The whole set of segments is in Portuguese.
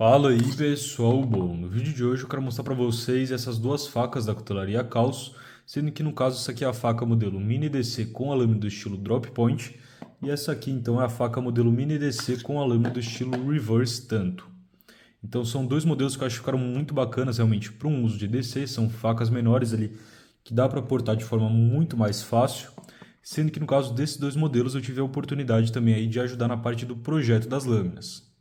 Fala aí pessoal, bom, no vídeo de hoje eu quero mostrar para vocês essas duas facas da cutelaria Caos, sendo que no caso essa aqui é a faca modelo Mini DC com a lâmina do estilo Drop Point, e essa aqui então é a faca modelo Mini DC com a lâmina do estilo Reverse Tanto. Então são dois modelos que eu acho que ficaram muito bacanas realmente para um uso de DC, são facas menores ali que dá para portar de forma muito mais fácil, sendo que no caso desses dois modelos eu tive a oportunidade também aí de ajudar na parte do projeto das lâminas.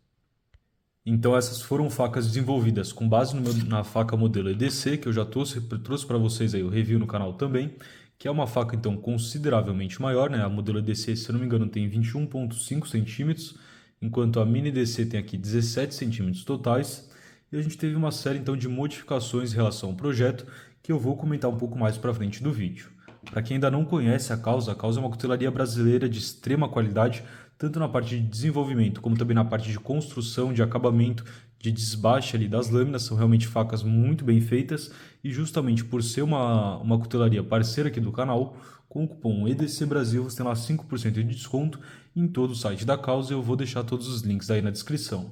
Então essas foram facas desenvolvidas com base na faca modelo EDC, que eu já trouxe para vocês aí o review no canal também, que é uma faca então consideravelmente maior, né? A modelo EDC, se eu não me engano, tem 21,5 centímetros, enquanto a Mini EDC tem aqui 17 centímetros totais. E a gente teve uma série então de modificações em relação ao projeto, que eu vou comentar um pouco mais para frente do vídeo. Para quem ainda não conhece a Causa é uma cutelaria brasileira de extrema qualidade, tanto na parte de desenvolvimento como também na parte de construção, de acabamento, de desbaste ali das lâminas. São realmente facas muito bem feitas e justamente por ser uma cutelaria parceira aqui do canal, com o cupom EDC Brasil você tem lá 5% de desconto em todo o site da Causa e eu vou deixar todos os links aí na descrição.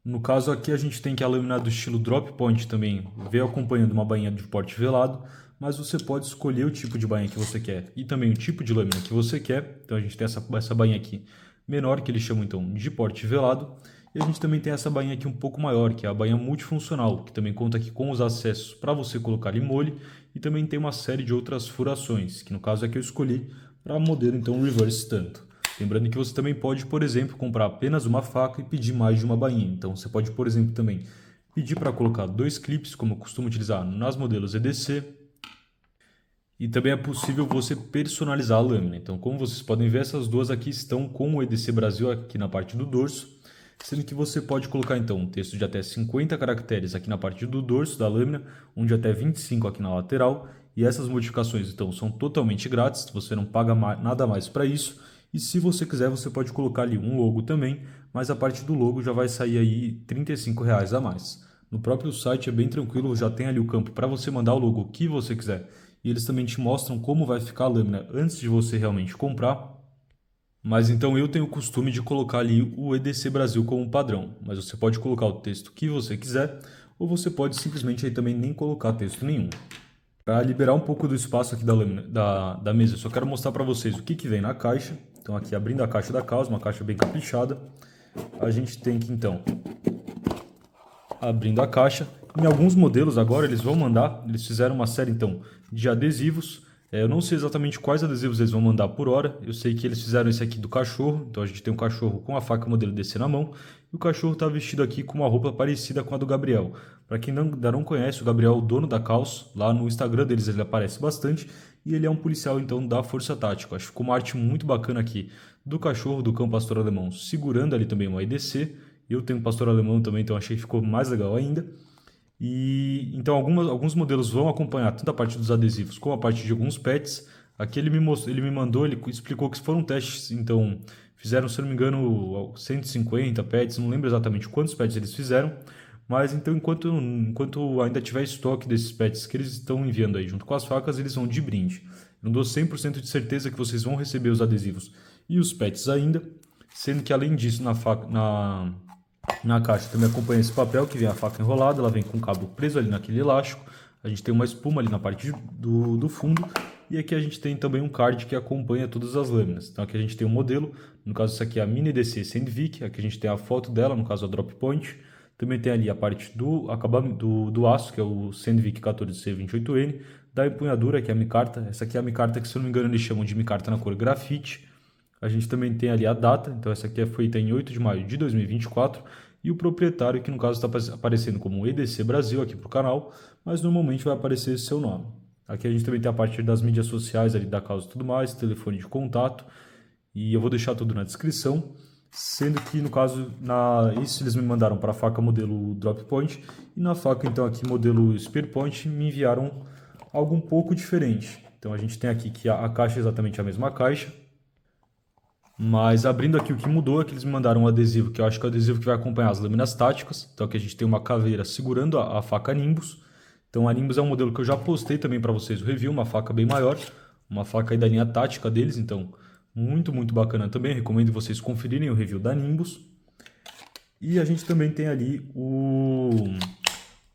No caso aqui a gente tem que a lâmina do estilo Drop Point também veio acompanhando uma bainha de porte velado, mas você pode escolher o tipo de bainha que você quer e também o tipo de lâmina que você quer. Então a gente tem essa bainha aqui menor, que eles chamam então de porte velado, e a gente também tem essa bainha aqui um pouco maior, que é a bainha multifuncional, que também conta aqui com os acessos para você colocar ali mole, e também tem uma série de outras furações, que no caso é que eu escolhi para modelo então reverse tanto. Lembrando que você também pode, por exemplo, comprar apenas uma faca e pedir mais de uma bainha. Então você pode, por exemplo, também pedir para colocar dois clipes, como eu costumo utilizar nas modelos EDC. E também é possível você personalizar a lâmina. Então, como vocês podem ver, essas duas aqui estão com o EDC Brasil aqui na parte do dorso, sendo que você pode colocar então um texto de até 50 caracteres aqui na parte do dorso da lâmina, um de até 25 aqui na lateral. E essas modificações então são totalmente grátis, você não paga nada mais para isso. E se você quiser, você pode colocar ali um logo também, mas a parte do logo já vai sair aí R$ 35 a mais. No próprio site é bem tranquilo, já tem ali o campo para você mandar o logo que você quiser. E eles também te mostram como vai ficar a lâmina antes de você realmente comprar. Mas então eu tenho o costume de colocar ali o EDC Brasil como padrão. Mas você pode colocar o texto que você quiser, ou você pode simplesmente aí também nem colocar texto nenhum. Para liberar um pouco do espaço aqui da lâmina, da mesa, eu só quero mostrar para vocês o que vem na caixa. Então aqui abrindo a caixa da Causa, uma caixa bem caprichada. A gente tem que então, abrindo a caixa, em alguns modelos agora eles vão mandar, eles fizeram uma série então de adesivos. Eu não sei exatamente quais adesivos eles vão mandar por hora. Eu sei que eles fizeram esse aqui do cachorro. Então a gente tem um cachorro com a faca modelo DC na mão. E o cachorro está vestido aqui com uma roupa parecida com a do Gabriel. Para quem ainda não conhece, o Gabriel é o dono da Caos. Lá no Instagram deles ele aparece bastante. E ele é um policial então da Força Tática. Acho que ficou uma arte muito bacana aqui do cachorro do cão pastor alemão segurando ali também uma EDC. Eu tenho um pastor alemão também, então achei que ficou mais legal ainda. E então alguns modelos vão acompanhar tanto a parte dos adesivos como a parte de alguns pets. Aqui ele me mandou, ele explicou que foram testes, então fizeram, se não me engano, 150 pets, não lembro exatamente quantos pets eles fizeram, mas então enquanto ainda tiver estoque desses pets que eles estão enviando aí junto com as facas, eles vão de brinde. Não dou 100% de certeza que vocês vão receber os adesivos e os pets ainda, sendo que além disso na caixa também acompanha esse papel que vem a faca enrolada, ela vem com o cabo preso ali naquele elástico. A gente tem uma espuma ali na parte do fundo. E aqui a gente tem também um card que acompanha todas as lâminas. Então aqui a gente tem um modelo, no caso isso aqui é a Mini DC Sandvik, aqui a gente tem a foto dela, no caso a Drop Point. Também tem ali a parte do acabamento do aço, que é o Sandvik 14C28N. Da empunhadura, que é a micarta. Essa aqui é a micarta que, se eu não me engano, eles chamam de micarta na cor grafite. A gente também tem ali a data, então essa aqui é feita em 8 de maio de 2024, e o proprietário, que no caso está aparecendo como EDC Brasil aqui para o canal, mas normalmente vai aparecer seu nome. Aqui a gente também tem a parte das mídias sociais ali da Causa e tudo mais, telefone de contato, e eu vou deixar tudo na descrição, sendo que no caso, isso eles me mandaram para a faca modelo Drop Point, e na faca então aqui modelo Spear Point me enviaram algo um pouco diferente. Então a gente tem aqui que a caixa é exatamente a mesma caixa, mas abrindo aqui o que mudou é que eles me mandaram um adesivo, que eu acho que é o adesivo que vai acompanhar as lâminas táticas. Então aqui a gente tem uma caveira segurando a faca Nimbus. Então a Nimbus é um modelo que eu já postei também para vocês o review, uma faca bem maior, uma faca aí da linha tática deles, então muito bacana também. Recomendo vocês conferirem o review da Nimbus. E a gente também tem ali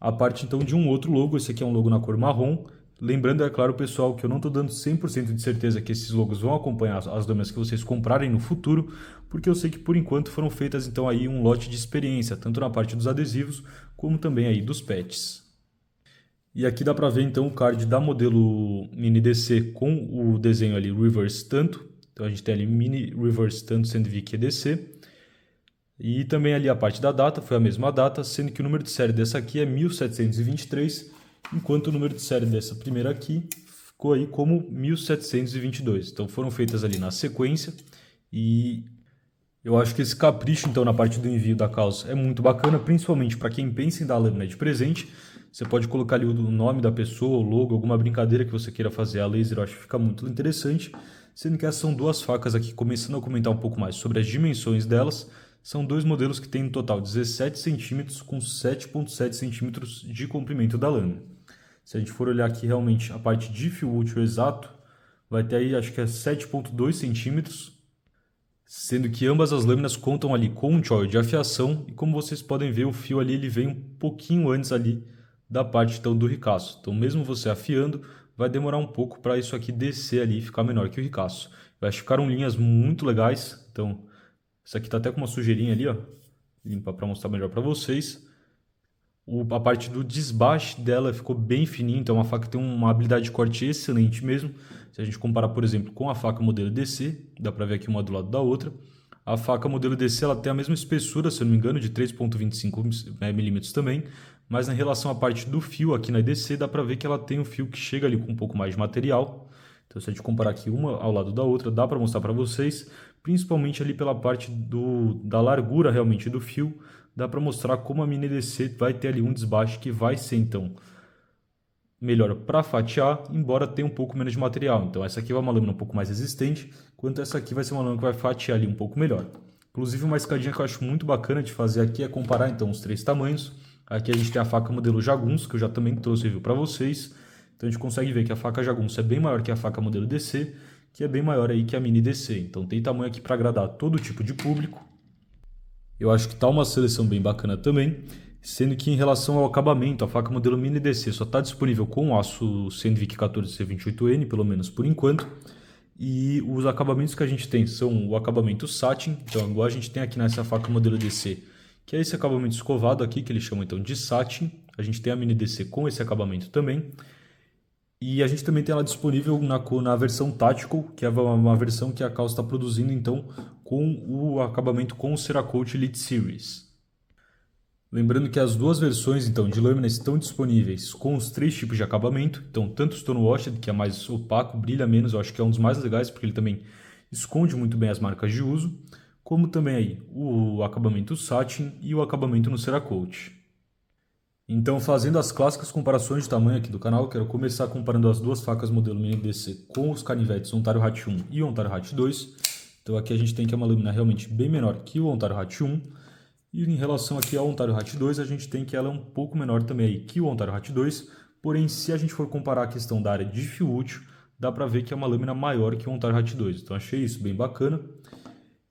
a parte então de um outro logo. Esse aqui é um logo na cor marrom. Lembrando, é claro, pessoal, que eu não estou dando 100% de certeza que esses logos vão acompanhar as lâminas que vocês comprarem no futuro, porque eu sei que por enquanto foram feitas então aí um lote de experiência, tanto na parte dos adesivos, como também aí dos patches. E aqui dá para ver então o card da modelo Mini DC com o desenho ali Reverse Tanto. Então a gente tem ali Mini Reverse Tanto Sandvik EDC. E também ali a parte da data, foi a mesma data, sendo que o número de série dessa aqui é 1723, enquanto o número de série dessa primeira aqui ficou aí como 1722. Então foram feitas ali na sequência e eu acho que esse capricho então na parte do envio da calça é muito bacana, principalmente para quem pensa em dar a lâmina de presente. Você pode colocar ali o nome da pessoa, o logo, alguma brincadeira que você queira fazer a laser, eu acho que fica muito interessante. Sendo que essas são duas facas aqui, começando a comentar um pouco mais sobre as dimensões delas. São dois modelos que têm no total 17 centímetros com 7,7 centímetros de comprimento da lâmina. Se a gente for olhar aqui realmente a parte de fio útil exato, vai ter aí acho que é 7,2 centímetros, sendo que ambas as lâminas contam ali com um choil de afiação e como vocês podem ver o fio ali ele vem um pouquinho antes ali da parte então do ricaço. Então mesmo você afiando, vai demorar um pouco para isso aqui descer ali e ficar menor que o ricaço. Eu acho que ficaram linhas muito legais, então essa aqui tá até com uma sujeirinha ali, ó. Limpar para mostrar melhor para vocês. A parte do desbaste dela ficou bem fininha, então a faca tem uma habilidade de corte excelente mesmo. Se a gente comparar, por exemplo, com a faca modelo DC, dá para ver aqui uma do lado da outra. A faca modelo DC ela tem a mesma espessura, se eu não me engano, de 3,25 milímetros também, mas em relação à parte do fio aqui na EDC, dá para ver que ela tem um fio que chega ali com um pouco mais de material. Então, se a gente comparar aqui uma ao lado da outra, dá para mostrar para vocês, principalmente ali pela parte da largura realmente do fio, dá para mostrar como a Mini EDC vai ter ali um desbaste que vai ser então melhor para fatiar, embora tenha um pouco menos de material. Então essa aqui vai uma lâmina um pouco mais resistente, enquanto essa aqui vai ser uma lâmina que vai fatiar ali um pouco melhor. Inclusive uma escadinha que eu acho muito bacana de fazer aqui é comparar então os três tamanhos. Aqui a gente tem a faca modelo Jagunço, que eu já também trouxe review para vocês. Então a gente consegue ver que a faca Jagunço é bem maior que a faca modelo DC, que é bem maior aí que a Mini DC. Então tem tamanho aqui para agradar todo tipo de público. Eu acho que está uma seleção bem bacana também, sendo que em relação ao acabamento, a faca modelo Mini DC só está disponível com o aço Sandvik 14C28N, pelo menos por enquanto. E os acabamentos que a gente tem são o acabamento satin, então igual a gente tem aqui nessa faca modelo DC, que é esse acabamento escovado aqui, que eles chamam então de satin. A gente tem a Mini DC com esse acabamento também. E a gente também tem ela disponível na versão Tactical, que é uma versão que a Kaws está produzindo então com o acabamento com o Cerakote Elite Series. Lembrando que as duas versões então de lâmina estão disponíveis com os três tipos de acabamento. Então tanto o Stonewashed, que é mais opaco, brilha menos, eu acho que é um dos mais legais porque ele também esconde muito bem as marcas de uso, como também aí o acabamento Satin e o acabamento no Cerakote. Então, fazendo as clássicas comparações de tamanho aqui do canal, quero começar comparando as duas facas modelo Mini DC com os canivetes Ontario Hat 1 e Ontario Hat 2. Então aqui a gente tem que é uma lâmina realmente bem menor que o Ontario Hat 1. E em relação aqui ao Ontario Hat 2, a gente tem que ela é um pouco menor também aí que o Ontario Hat 2. Porém, se a gente for comparar a questão da área de fio útil, dá para ver que é uma lâmina maior que o Ontario Hat 2. Então achei isso bem bacana.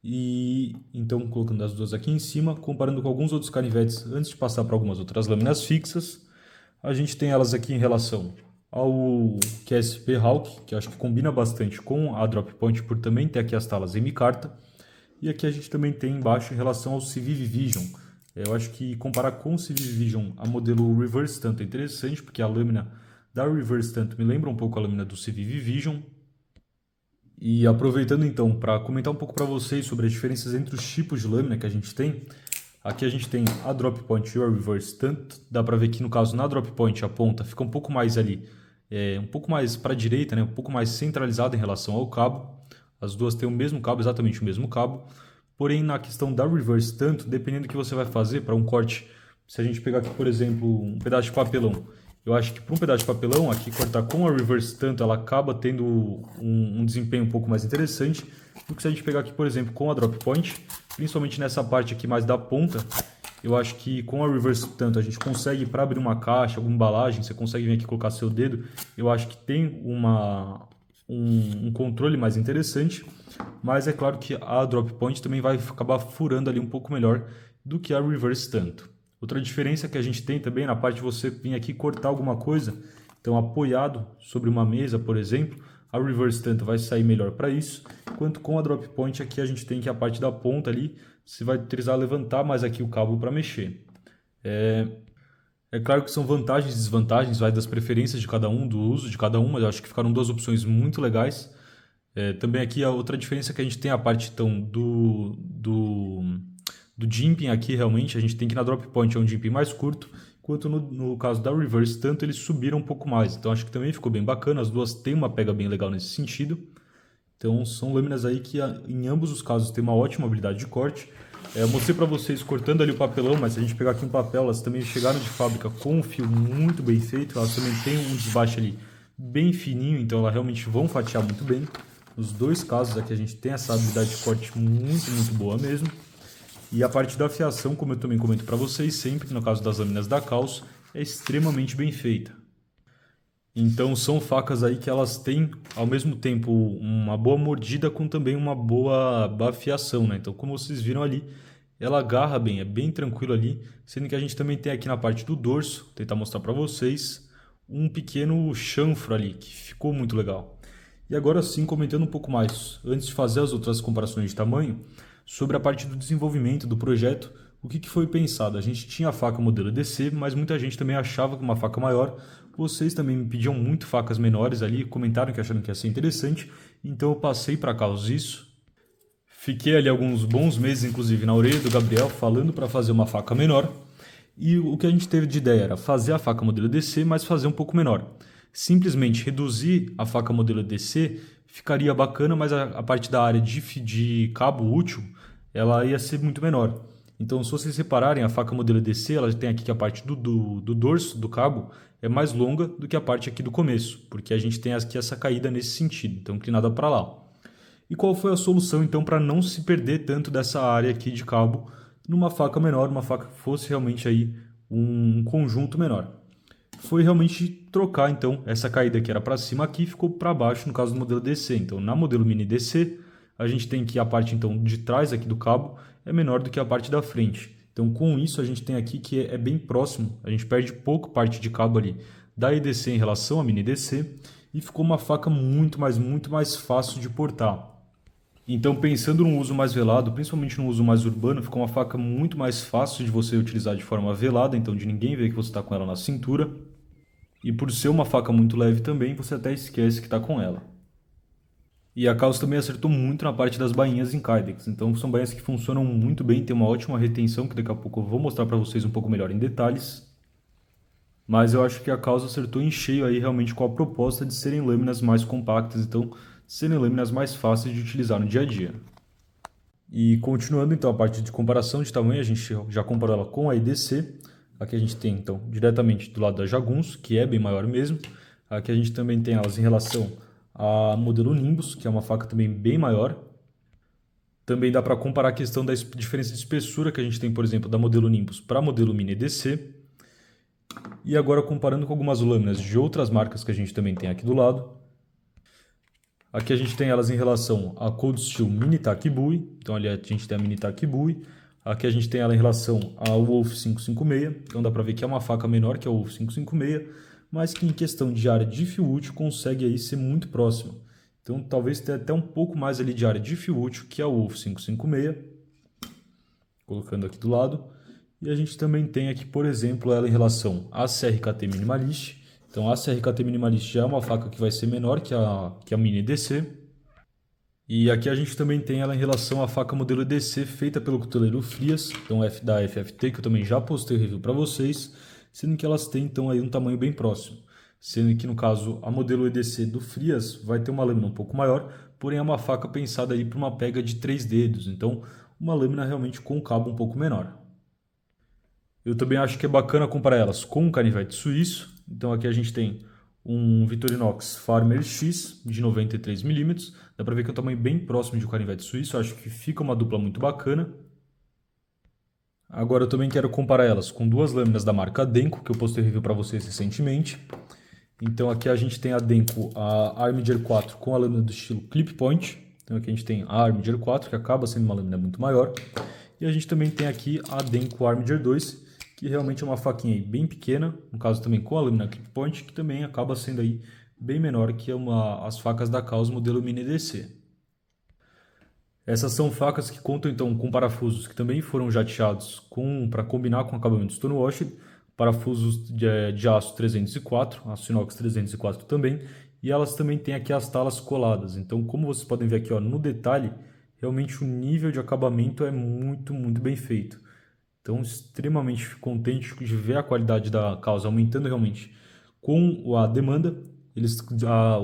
E então colocando as duas aqui em cima, comparando com alguns outros canivetes antes de passar para algumas outras lâminas fixas, a gente tem elas aqui em relação ao QSP Hawk, que eu acho que combina bastante com a Drop Point por também ter aqui as talas em micarta. E aqui a gente também tem embaixo em relação ao Civivi Vision. Eu acho que comparar com o Civivi Vision a modelo Reverse Tanto é interessante, porque a lâmina da Reverse Tanto me lembra um pouco a lâmina do Civivi Vision. E aproveitando então para comentar um pouco para vocês sobre as diferenças entre os tipos de lâmina que a gente tem. Aqui a gente tem a Drop Point e a Reverse Tanto. Dá para ver que no caso na Drop Point a ponta fica um pouco mais ali, um pouco mais para a direita, né? Um pouco mais centralizada em relação ao cabo. As duas têm o mesmo cabo, exatamente o mesmo cabo. Porém na questão da Reverse Tanto, dependendo do que você vai fazer para um corte, se a gente pegar aqui por exemplo um pedaço de papelão, eu acho que para um pedaço de papelão, aqui cortar com a Reverse Tanto, ela acaba tendo um desempenho um pouco mais interessante do que se a gente pegar aqui, por exemplo, com a Drop Point, principalmente nessa parte aqui mais da ponta. Eu acho que com a Reverse Tanto a gente consegue, para abrir uma caixa, alguma embalagem, você consegue vir aqui colocar seu dedo. Eu acho que tem um controle mais interessante, mas é claro que a Drop Point também vai acabar furando ali um pouco melhor do que a Reverse tanto. Outra diferença que a gente tem também na parte de você vir aqui cortar alguma coisa, então apoiado sobre uma mesa, por exemplo, a Reverse tanto vai sair melhor para isso, enquanto com a Drop Point aqui a gente tem que a parte da ponta ali, você vai precisar levantar mais aqui o cabo para mexer. É claro que são vantagens e desvantagens, vai das preferências de cada um, do uso de cada um, mas eu acho que ficaram duas opções muito legais. Também aqui a outra diferença que a gente tem a parte então, do jimping aqui realmente, a gente tem que na Drop Point é um jimping mais curto, enquanto no caso da Reverse tanto eles subiram um pouco mais. Então acho que também ficou bem bacana, as duas têm uma pega bem legal nesse sentido. Então são lâminas aí que em ambos os casos tem uma ótima habilidade de corte. Eu mostrei para vocês cortando ali o papelão, mas se a gente pegar aqui um papel, elas também chegaram de fábrica com um fio muito bem feito. Elas também têm um desbaste ali bem fininho, então elas realmente vão fatiar muito bem. Nos dois casos aqui a gente tem essa habilidade de corte muito boa mesmo. E a parte da afiação, como eu também comento para vocês sempre, no caso das lâminas da Kaws, é extremamente bem feita. Então são facas aí que elas têm ao mesmo tempo uma boa mordida com também uma boa afiação, né? Então como vocês viram ali, ela agarra bem, é bem tranquilo ali, sendo que a gente também tem aqui na parte do dorso, vou tentar mostrar para vocês, um pequeno chanfro ali, que ficou muito legal. E agora sim, comentando um pouco mais, antes de fazer as outras comparações de tamanho, sobre a parte do desenvolvimento do projeto, o que foi pensado? A gente tinha a faca modelo EDC, mas muita gente também achava que uma faca maior. Vocês também me pediam muito facas menores ali, comentaram que acharam que ia ser interessante, então eu passei para Kaws isso. Fiquei ali alguns bons meses, inclusive, na orelha do Gabriel, falando para fazer uma faca menor. E o que a gente teve de ideia era fazer a faca modelo EDC, mas fazer um pouco menor. Simplesmente reduzir a faca modelo EDC ficaria bacana, mas a parte da área de cabo útil, ela ia ser muito menor. Então, se vocês separarem a faca modelo EDC, ela tem aqui que a parte do dorso do cabo é mais longa do que a parte aqui do começo, porque a gente tem aqui essa caída nesse sentido, então inclinada para lá. E qual foi a solução então para não se perder tanto dessa área aqui de cabo numa faca menor, uma faca que fosse realmente aí um conjunto menor? Foi realmente trocar então essa caída que era para cima aqui ficou para baixo no caso do modelo DC. Então na modelo mini DC a gente tem que a parte então de trás aqui do cabo é menor do que a parte da frente. Então com isso a gente tem aqui que é bem próximo, a gente perde pouco parte de cabo ali da EDC em relação à mini DC e ficou uma faca muito mais fácil de portar. Então pensando num uso mais velado, principalmente no uso mais urbano, ficou uma faca muito mais fácil de você utilizar de forma velada, então de ninguém ver que você está com ela na cintura. E por ser uma faca muito leve também, você até esquece que está com ela. E a Kaws também acertou muito na parte das bainhas em Kydex. Então são bainhas que funcionam muito bem, tem uma ótima retenção, que daqui a pouco eu vou mostrar para vocês um pouco melhor em detalhes. Mas eu acho que a Kaws acertou em cheio aí realmente com a proposta de serem lâminas mais compactas, então serem lâminas mais fáceis de utilizar no dia a dia. E continuando então a parte de comparação de tamanho, a gente já comparou ela com a EDC. Aqui a gente tem, então, diretamente do lado da Jaguns, que é bem maior mesmo. Aqui a gente também tem elas em relação a modelo Nimbus, que é uma faca também bem maior. Também dá para comparar a questão da diferença de espessura que a gente tem, por exemplo, da modelo Nimbus para a modelo Mini EDC. E agora comparando com algumas lâminas de outras marcas que a gente também tem aqui do lado. Aqui a gente tem elas em relação a Cold Steel Mini Tac Bui. Então ali a gente tem a Mini Tac Bui. Aqui a gente tem ela em relação ao Wolf 556, então dá para ver que é uma faca menor que a Wolf 556, mas que em questão de área de fio útil consegue aí ser muito próxima. Então talvez tenha até um pouco mais ali de área de fio útil que a Wolf 556, colocando aqui do lado. E a gente também tem aqui, por exemplo, ela em relação à CRKT Minimalist. Então a CRKT Minimalist já é uma faca que vai ser menor que a Mini DC. E aqui a gente também tem ela em relação à faca modelo EDC feita pelo cuteleiro Frias, então da FFT, que eu também já postei o review para vocês, sendo que elas têm então aí um tamanho bem próximo. Sendo que no caso a modelo EDC do Frias vai ter uma lâmina um pouco maior, porém é uma faca pensada aí para uma pega de 3 dedos, então uma lâmina realmente com um cabo um pouco menor. Eu também acho que é bacana comparar elas com um canivete suíço, então aqui a gente tem um Victorinox Farmer X de 93mm, dá para ver que é um tamanho bem próximo de um canivete suíço, acho que fica uma dupla muito bacana. Agora eu também quero comparar elas com duas lâminas da marca Denko, que eu postei review para vocês recentemente. Então aqui a gente tem a Denko, a Armiger 4 com a lâmina do estilo Clip Point. Então aqui a gente tem a Armiger 4, que acaba sendo uma lâmina muito maior. E a gente também tem aqui a Denko Armiger 2, que realmente é uma faquinha aí bem pequena, no caso também com a lâmina clip point, que também acaba sendo aí bem menor que as facas da Kaws modelo Mini DC. Essas são facas que contam então com parafusos que também foram jateados para combinar com acabamento stonewashed, parafusos de aço 304, aço inox 304 também, e elas também têm aqui as talas coladas. Então, como vocês podem ver aqui, ó, no detalhe, realmente o nível de acabamento é muito bem feito. Então, extremamente contente de ver a qualidade da Kaws aumentando realmente com a demanda.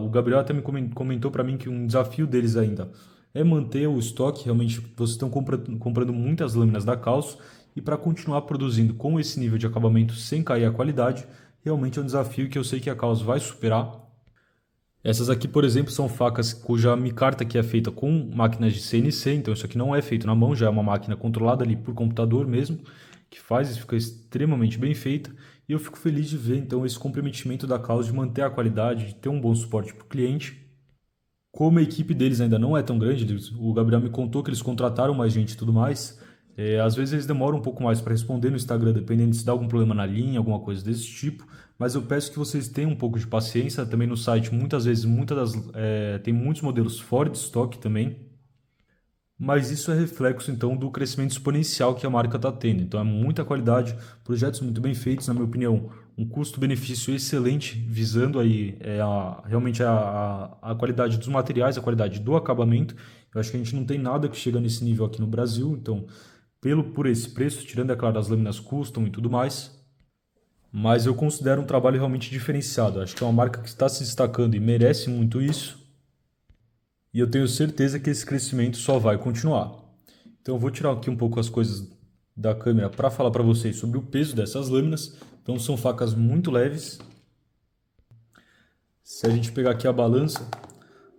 O Gabriel até me comentou para mim que um desafio deles ainda é manter o estoque. Realmente, vocês estão comprando muitas lâminas da Kaws e para continuar produzindo com esse nível de acabamento sem cair a qualidade, realmente é um desafio que eu sei que a Kaws vai superar. Essas aqui, por exemplo, são facas cuja micarta aqui é feita com máquinas de CNC, então isso aqui não é feito na mão, já é uma máquina controlada ali por computador mesmo, que faz e fica extremamente bem feita. E eu fico feliz de ver então esse comprometimento da Kaws de manter a qualidade, de ter um bom suporte para o cliente. Como a equipe deles ainda não é tão grande, o Gabriel me contou que eles contrataram mais gente e tudo mais, às vezes eles demoram um pouco mais para responder no Instagram, dependendo se dá algum problema na linha, alguma coisa desse tipo. Mas eu peço que vocês tenham um pouco de paciência. Também no site, muitas vezes, tem muitos modelos fora de estoque também. Mas isso é reflexo, então, do crescimento exponencial que a marca está tendo. Então, é muita qualidade, projetos muito bem feitos, na minha opinião. Um custo-benefício excelente, visando aí realmente a qualidade dos materiais, a qualidade do acabamento. Eu acho que a gente não tem nada que chega nesse nível aqui no Brasil. Então, por esse preço, tirando, é claro, as lâminas custom e tudo mais, mas eu considero um trabalho realmente diferenciado. Acho que é uma marca que está se destacando e merece muito isso. E eu tenho certeza que esse crescimento só vai continuar. Então eu vou tirar aqui um pouco as coisas da câmera para falar para vocês sobre o peso dessas lâminas. Então são facas muito leves. Se a gente pegar aqui a balança,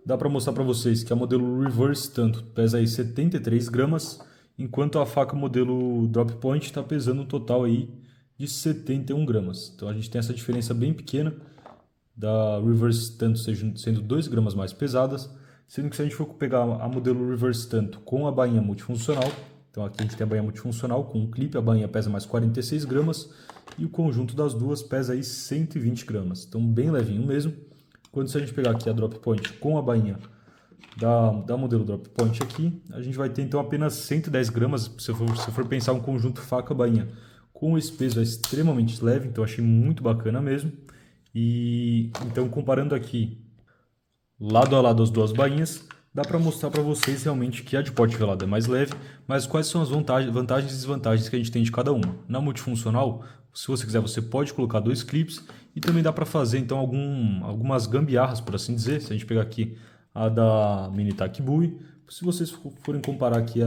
dá para mostrar para vocês que a modelo Reverse tanto pesa aí 73 gramas, enquanto a faca modelo Drop Point está pesando um total aí de 71 gramas. Então a gente tem essa diferença bem pequena da Reverse tanto sendo 2 gramas mais pesadas, sendo que se a gente for pegar a modelo Reverse tanto com a bainha multifuncional, então aqui a gente tem a bainha multifuncional com um clipe, a bainha pesa mais 46 gramas e o conjunto das duas pesa aí 120 gramas, então bem levinho mesmo. Quando se a gente pegar aqui a Drop Point com a bainha da modelo Drop Point aqui, a gente vai ter então apenas 110 gramas, se for pensar um conjunto faca-bainha. Com esse peso é extremamente leve, então achei muito bacana mesmo. E então comparando aqui lado a lado as duas bainhas, dá para mostrar para vocês realmente que a de porte velado é mais leve, mas quais são as vantagens e desvantagens que a gente tem de cada uma. Na multifuncional, se você quiser, você pode colocar dois clips e também dá para fazer então algumas gambiarras, por assim dizer. Se a gente pegar aqui a da Mini Tack Bui, se vocês forem comparar aqui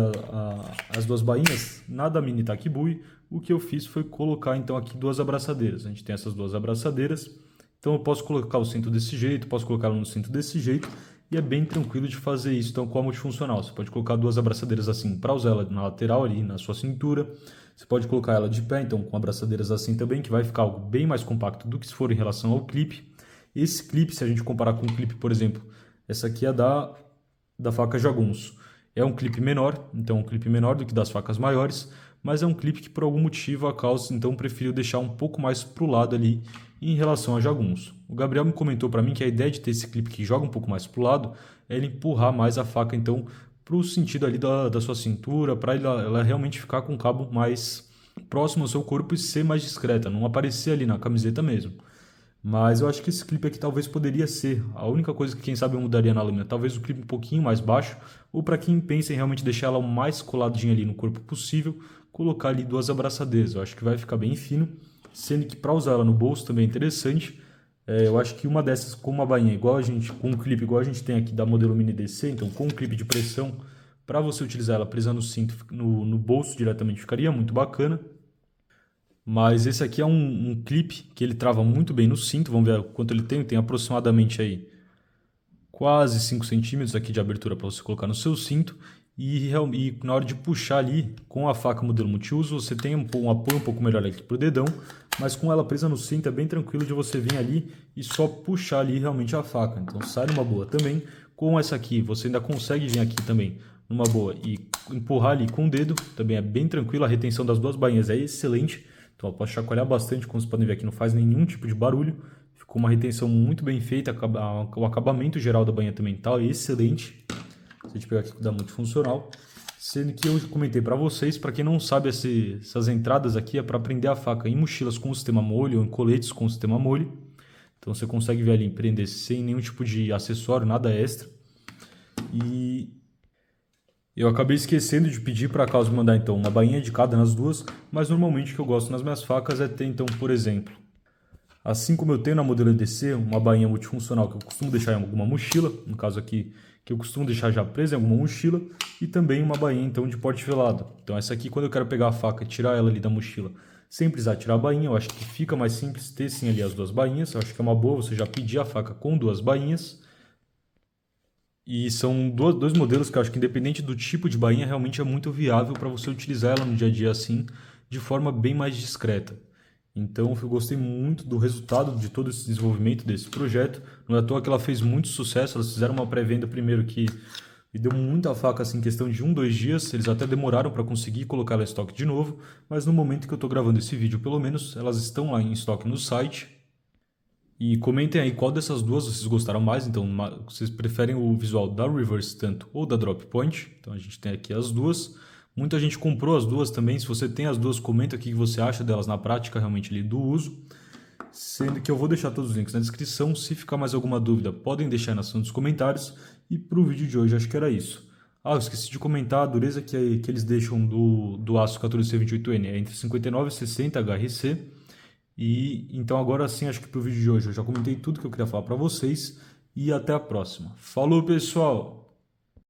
as duas bainhas, na da Mini Tack Bui, o que eu fiz foi colocar então aqui duas abraçadeiras. A gente tem essas duas abraçadeiras, então eu posso colocar o cinto desse jeito, posso colocar no cinto desse jeito, e é bem tranquilo de fazer isso. Então, com a multifuncional, você pode colocar duas abraçadeiras assim para usar ela na lateral ali, na sua cintura. Você pode colocar ela de pé, então com abraçadeiras assim também, que vai ficar algo bem mais compacto do que se for em relação ao clipe. Esse clipe, se a gente comparar com o clipe, por exemplo, essa aqui é da faca Jagunço. É um clipe menor, então um clipe menor do que das facas maiores, mas é um clipe que por algum motivo a Kaws então preferiu deixar um pouco mais para o lado ali em relação a Jagunço. O Gabriel me comentou para mim que a ideia de ter esse clipe que joga um pouco mais para o lado é ele empurrar mais a faca então para o sentido ali da sua cintura, para ela realmente ficar com o cabo mais próximo ao seu corpo e ser mais discreta, não aparecer ali na camiseta mesmo. Mas eu acho que esse clipe aqui talvez poderia ser a única coisa que quem sabe eu mudaria na lâmina. Talvez o clipe um pouquinho mais baixo, ou para quem pensa em realmente deixar ela o mais coladinha ali no corpo possível, colocar ali duas abraçadeiras. Eu acho que vai ficar bem fino, sendo que para usar ela no bolso também é interessante. Eu acho que uma dessas com uma bainha igual com um clipe igual a gente tem aqui da modelo Mini DC, então com um clipe de pressão, para você utilizar ela presa no cinto, no bolso diretamente, ficaria muito bacana. Mas esse aqui é um clipe que ele trava muito bem no cinto. Vamos ver quanto ele tem. Tem aproximadamente aí quase 5 centímetros aqui de abertura para você colocar no seu cinto. E na hora de puxar ali com a faca modelo multiuso, você tem um apoio um pouco melhor aqui para o dedão. Mas com ela presa no cinto é bem tranquilo de você vir ali e só puxar ali realmente a faca. Então sai numa boa também. Com essa aqui você ainda consegue vir aqui também numa boa e empurrar ali com o dedo, também é bem tranquilo, a retenção das duas bainhas é excelente, então ela pode chacoalhar bastante, como vocês podem ver aqui, não faz nenhum tipo de barulho, ficou uma retenção muito bem feita, o acabamento geral da bainha também está excelente, se a gente pegar aqui da multifuncional, sendo que eu comentei para vocês, para quem não sabe, essas entradas aqui é para prender a faca em mochilas com o sistema molho ou em coletes com o sistema molho. Então você consegue ver ali prender sem nenhum tipo de acessório, nada extra. E eu acabei esquecendo de pedir para a Caos mandar então uma bainha de cada nas duas, mas normalmente o que eu gosto nas minhas facas é ter então, por exemplo, assim como eu tenho na modelo EDC, uma bainha multifuncional que eu costumo deixar em alguma mochila, no caso aqui, que eu costumo deixar já presa em alguma mochila, e também uma bainha então de porte velado. Então essa aqui, quando eu quero pegar a faca e tirar ela ali da mochila, sem precisar tirar a bainha, eu acho que fica mais simples ter sim ali as duas bainhas, eu acho que é uma boa você já pedir a faca com duas bainhas. E são dois modelos que eu acho que independente do tipo de bainha, realmente é muito viável para você utilizar ela no dia a dia assim, de forma bem mais discreta. Então eu gostei muito do resultado de todo esse desenvolvimento desse projeto. Não é à toa que ela fez muito sucesso, elas fizeram uma pré-venda primeiro que e deu muita faca assim, em questão de 2 dias. Eles até demoraram para conseguir colocar ela em estoque de novo, mas no momento que eu estou gravando esse vídeo, pelo menos, elas estão lá em estoque no site. E comentem aí qual dessas duas vocês gostaram mais. Então, vocês preferem o visual da Reverse Stunt ou da Drop Point? Então a gente tem aqui as duas. Muita gente comprou as duas também. Se você tem as duas, comenta o que você acha delas na prática realmente ali do uso. Sendo que eu vou deixar todos os links na descrição. Se ficar mais alguma dúvida, podem deixar na seção dos comentários. E para o vídeo de hoje, acho que era isso. Ah, eu esqueci de comentar a dureza que eles deixam do aço 14C28N. É entre 59 e 60 HRC. E então agora sim, acho que para o vídeo de hoje eu já comentei tudo que eu queria falar para vocês. E até a próxima. Falou, pessoal!